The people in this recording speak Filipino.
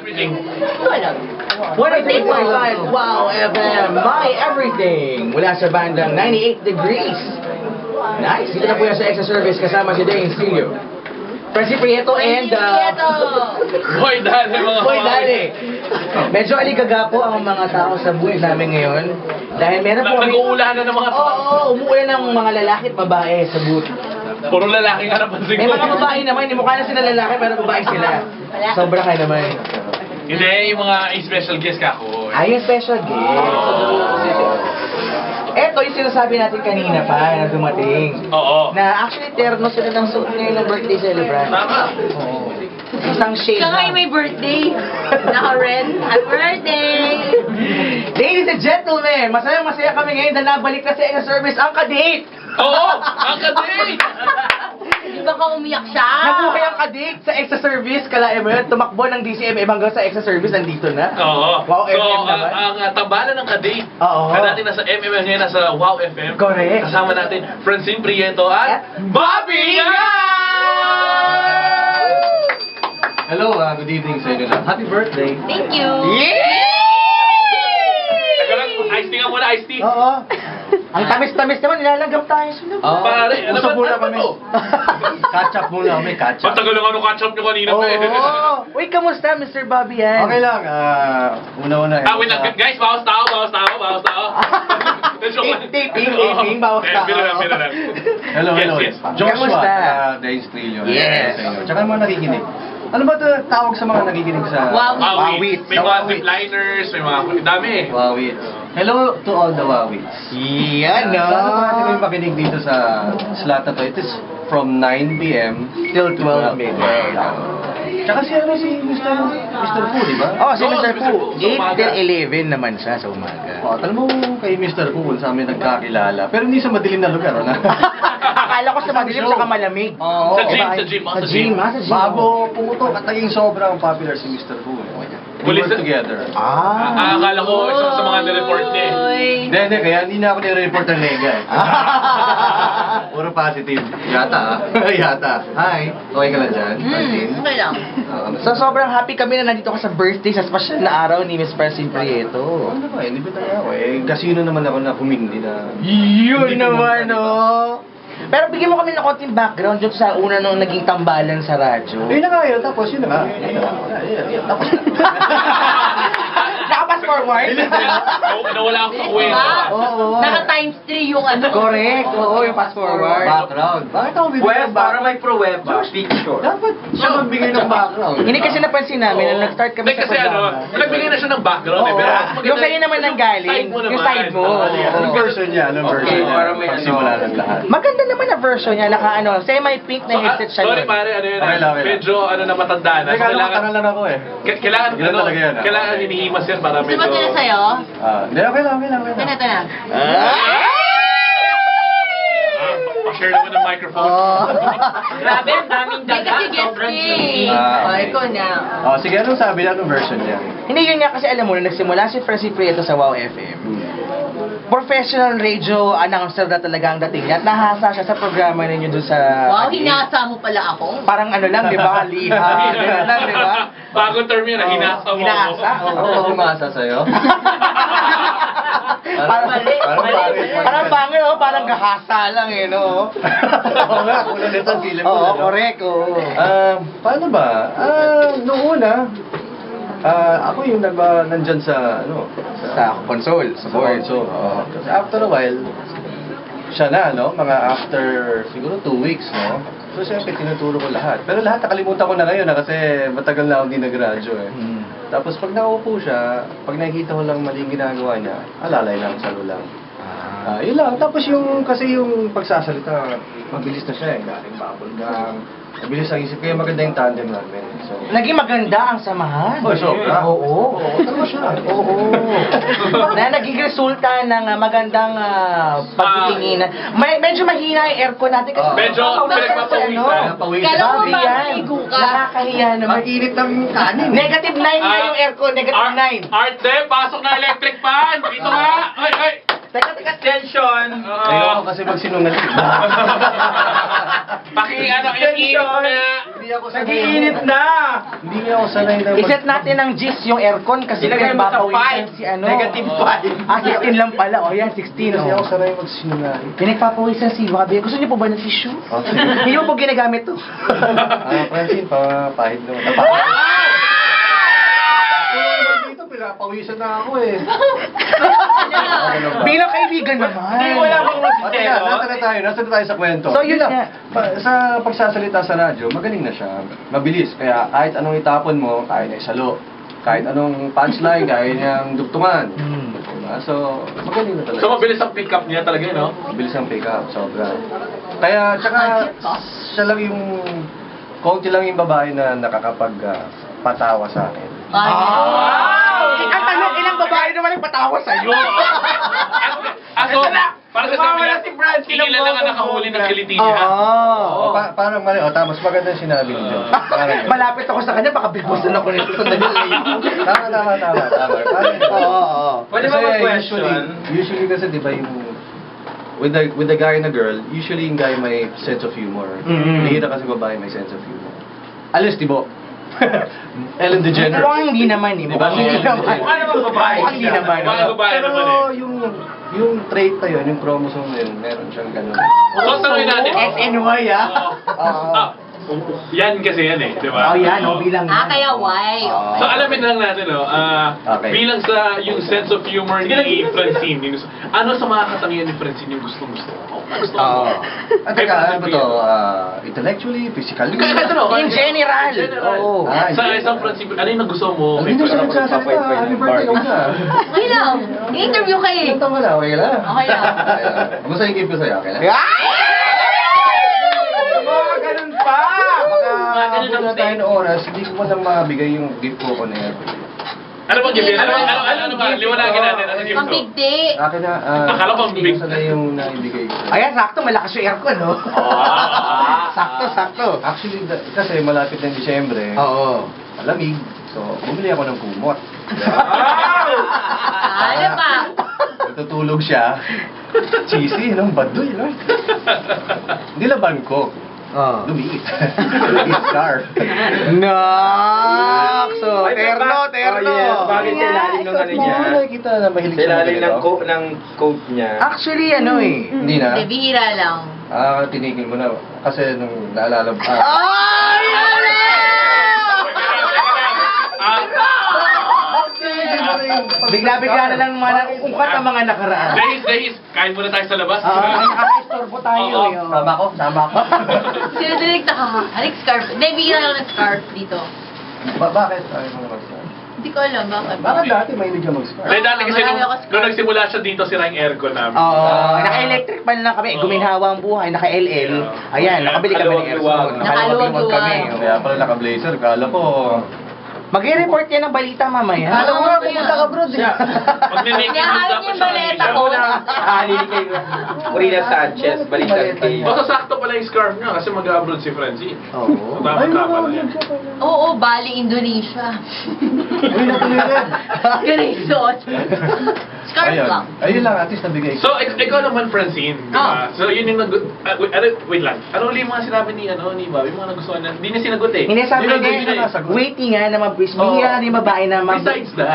everything. Wala. 103.5 Wow FM, my everything. Mula sa bandang 98 Degrees. Nice. Dito na po yan sa Extra Service kasama si Dane Studio. Francie Prieto and... Boy, dali mga Boy, dali. Medyo aligaga po ang mga tao sa booth namin ngayon. Dahil meron po kami... Nag-uulanan ng mga... Oo, umuulan ng mga lalaki at babae sa booth. Puro lalaki nga napansin May ko. mga babae naman, hindi mukha na sila lalaki pero babae sila. Sobra kayo naman. Hindi, yung mga special guest ka ko. Ay, yung special guest. Eto yung sinasabi natin kanina pa na dumating. Oo. Na actually terno sila ng suot ngayon ng birthday celebrant. Tama. Oo. Isang shade Siya nga yung may birthday. Naka-red. Happy birthday! Ladies and gentlemen, masaya kami ngayon na nabalik na sa Extra Service ang kadate! Oo! Ang kadate! Di ba ka umiyak siya? Nabuhay ang kadate sa Extra Service, kalae mo yun, tumakbo ng DCMM hanggang sa Extra Service, nandito na. Oo. Wow, So, FM naman. ang tambalan ng kadate. Oo. Na natin nasa MMM ngayon, nasa Wow FM. Correct. Kasama natin, Francine Prieto at Bobby Hello, good evening sa inyo lahat. Happy birthday! Thank you! Teka lang, ice tea nga muna, ice tea. Oo. Ang tamis-tamis naman, nilalagam tayo sa loob. Pare, ano usap ba- muna ano ba kami. to? Catch up muna kami, catch up. Matagal lang ano catch-up nyo kanina pa eh. Oo. Uy, kamusta, Mr. Bobby yan? Okay lang, una-una. Wait lang, guys, bawas tao. Taping, bawas tao. Biro lang. Hello, Yes, hello. yes. Joshua, Kamusta? Dane Strillo. Yes. Sa inyo. Tsaka mga nakikinig. Ano ba ito tawag sa mga nakikinig sa... Wow. Wawit. May mga Wawit. zipliners, may mga... Dami eh. Wawits. Hello to all the Wawits. Yan, no? Sana pa natin kayo makinig dito sa slot na to. It is from 9 p.m. Till 12 midnight. Tsaka si Mr. Fu, di ba? Oh, si Oo, Mr. si Mr. Fu. Fu, sa 8 umaga. till 11 naman siya sa umaga. Oh, tanong mo kay Mr. Fu kung sa amin nagkakilala. Pero hindi sa madilim na lugar, na. Akala ko sa madilim sa malamig. Oo. Sa gym, diba? sa gym. Sa gym, ha? Sa gym. Bago pumutok at naging sobrang popular si Mr. Fu. We Police- work together. Ah. Akala ko isa sa mga nireport niya eh. Uy. Hindi, kaya hindi na ako nire-report ng lega eh. Puro positive. Yata Yata. Hi. Okay ka lang dyan? Francine? Okay lang. So sobrang happy kami na nandito ka sa birthday sa special na araw ni Miss Francine Prieto. Ano ba? Hindi ba tayo ako eh? Gasino naman ako na humindi na... Yun Hindi naman, pumunta oh. Pero bigyan mo kami ng konting background dito sa una nung naging tambalan sa radyo. Yun na nga yun, tapos yun na nga. Tapos na. Nakapas forward? Nawala ako sa kwento. Oo. Naka-times 3 yung ano. Correct. Oo, yung fast forward. Background. Bakit ako bibigyan ng background? may pro-web ba? Picture. Dapat siya magbigay ng background. Hindi kasi napansin namin na nag-start kami Hindi sa kasi ano, programa. nagbigay na siya ng background eh. Oo. Pero Yung sa'yo naman nang galing, Side mo naman. yung side mo. Anong version niya? Anong Okay, version niya? para may Pagsimula ng lahat. Maganda naman na version niya, naka ano, semi-pink na headset siya. Sorry nun. pare, ano yun Okay lang, okay lang. medyo ano na matanda na. Teka, matagal lang ako eh. Kailangan, Ganun ano, talaga yan, ah. kailangan hinihimas yan para Gusto medyo... mo sila sa'yo? Hindi, okay lang. Ito na. Pa-share naman ng microphone. Grabe, ang daming Hindi daga. kasi guest Sobrang eh. juicy. O, ikaw na. Oh, sige, anong sabi na? Anong version niya? Hindi yun nga kasi alam mo, nung nagsimula si Francie Prieto sa Wow FM. Professional radio announcer na talaga ang dating niya at nahasa siya sa programa ninyo doon sa... Wow, hinasa mo pala ako. Parang ano lang, di ba? Liha, gano'n lang, di ba? Bagong term yun, hinasa mo. Hinasa, oo. Ako ba umasa sa'yo? Parang Parang pangit. Parang bangin, oh, parang gahasa lang eh, no? Oo nga, kulang nito ang feeling mo. Oo, ano? correct, oo. Paano ba? Noong una, ako yung nandyan sa, Sa console, sa board. So, kasi after a while, siya na, no? Mga after, siguro 2 weeks, no? So, siyempre, tinuturo ko lahat. Pero lahat nakalimutan ko na ngayon, kasi matagal na ako hindi nag-radyo, eh. Hmm. Tapos, pag nakaupo siya, pag nakikita ko lang maling ginagawa niya, alalay lang, salo lang. Yun lang. Tapos kasi yung pagsasalita, mabilis na siya, eh. Galing bubble gang. Mabilis ang isip. Kaya maganda yung tandem namin. So, Naging maganda ang samahan. Oh, sobra. Oo. tama siya. Oo. Na naging resulta ng magandang pagtitinginan. Medyo mahina yung aircon natin kasi Medyo pinagpapawisan. Kala ko Sabi yan. mapaligo ka. Nakakahiya naman. Mag-init ng kanin. Negative 9 nga yung aircon. Negative 9. Art pasok na electric fan! Dito nga! Ay! Extension. Ayoko kasi magsinungaling. Ano, yung Hindi ako sanay. Nag-iinit na. Hindi ako sanay na Iset natin ng GIS yung aircon kasi Ilagay mo sa nagpapawisan 5. si ano. Negative 5. 16 lang pala. O yan, 16. Kasi ako Oh. sanay magsinungaling. Pinagpapawisan si Bobby. Gusto niyo po ba ng tissue? Okay. Hindi mo po ginagamit to. Francine, pahid naman. Dito, pinapawisan na ako eh. Bilang kaibigan naman. Hindi wala bang Teka, magsiselo? nasa na tayo sa kwento. So, yun lang. nga. Sa pagsasalita sa radyo, magaling na siya. Mabilis. Kaya kahit anong itapon mo, kaya niya isalo. Kahit anong punchline, kaya niyang dugtungan. Diba? So, magaling na talaga. So, mabilis ang pick up niya talaga, no? Mabilis ang pick up, sobra. Kaya, tsaka, siya lang yung, konti lang yung babae na nakakapag-patawa sa akin. Ang tanong, ilang babae naman yung patawa sa'yo? So, para sa sabi Tumawala si Brad, ilan lang ang nakahuli ng kiliti niya. Oo. Parang mali, tapos maganda yung sinabi niyo. Parang yun. Malapit ako sa kanya, baka bigbusan ako nito sa dali. Tama. Parang yun. Oo. Pwede ba mag-question? Usually kasi, di ba, yung with the guy and the girl, usually yung guy may sense of humor. Mm-hmm. Bihira kasi babae may sense of humor. Alis, di ba? Ellen DeGeneres. Mukhang hindi naman eh. Diba? Mukhang hindi naman. Mukha naman babae. Mukhang hindi naman. Mga babae Pero naman eh. yung trait na yun, yung chromosome na yun, meron siyang ganun. So, tanongin natin. SNY ah. Ah, yan kasi yan eh, di ba? Oh yan, oh, bilang yan. Kaya why? So alamin lang natin, Okay. bilang sa yung sense of humor ni Francine, yung gusto, ano sa mga katangian ni Francine yung gustong gusto mo? Gusto mo? At saka, ano ba to? Intellectually, physically? Kaya tanong, In general. Oo. Sa isang Francine, ano yung nagustuhan mo? Hindi na siya nagsasalita. Happy birthday ka muna. Okay lang. I-interview kayo. Ilang taon ka na? Okay lang. Okay lang. Kamusta yung gift ko sa'yo? Okay lang? Ganun pa. Baka abot na tayo ng oras, hindi ko lang mabigay yung gift ko on air. Ano bang gift? Ano ba? Liwanagin natin. Ano gift to? Pambigti. Akin na, Akala ko ang big. isa na yung naibigay ko. Ayan, sakto, malakas yung aircon, no? Sakto. Actually, kasi malapit ng Disyembre, Oo. malamig. So, bumili ako ng kumot. Ano pa? Natutulog siya. Cheesy, no? Baduy, no? Nilaban ko. Oo. Lumiit. Lumiit scarf. Nakso! Terno! Oh, yes. Bakit sa ilalim ng ano niya? Nakikita na mahilig Sa siya ilalim ganito. ng coat niya. Actually, ano eh. Hindi na. Hindi, bihira lang. Tinigil mo na. Kasi nung naalala mo. Ay! Ano? Bigla-bigla na lang ungkat ang mga nakaraan. Dahil, kain muna tayo sa labas. Nakaka-istorbo tayo. Oo. eh, oh. Sama ko. Sino direct Alex scarf. Hindi, bihira lang ng scarf dito. Bakit? Ayaw mo naman scarf. Hindi ko alam bakit. Bakit dati mahilig ka mag-scarf? Dahil dati kasi Marami ako nung nagsimula siya dito, sira yung aircon namin. Oo, naka-electric pan lang kami. Oo. Guminhawa ang buhay, naka-LL. Ayan, nakabili kami ng aircon. Nakaluwag-luwag. Nakaluwag-luwag kami. Nakaluwag-luwag. Kaya pala naka-blazer. Kala ko. Mag-i-report yan ng balita mamaya. Alam mo nga, pumunta ka bro. Pag-naked Kaya dapat yung siya baleta mag-isa. ko. Halili kay Marina Sanchez. Baliktad kay... Basta sakto pala yung scarf niya kasi mag-abroad si Francine. Oo. So, tama-tama na yan. Oo, Bali, Indonesia. Uy, natuloy rin. Ganun Scarf lang. Ayun lang, at least nabigay ko. So, ikaw naman, Francine. Di ba? So, yun yung wait lang. Ano ulit yung mga sinabi ni Bobby? Yung mga nagustuhan na, hindi niya sinagot eh. Hindi sabi Hindi niya, niya waiting nga naman, please. Bihira rin babae na Besides that,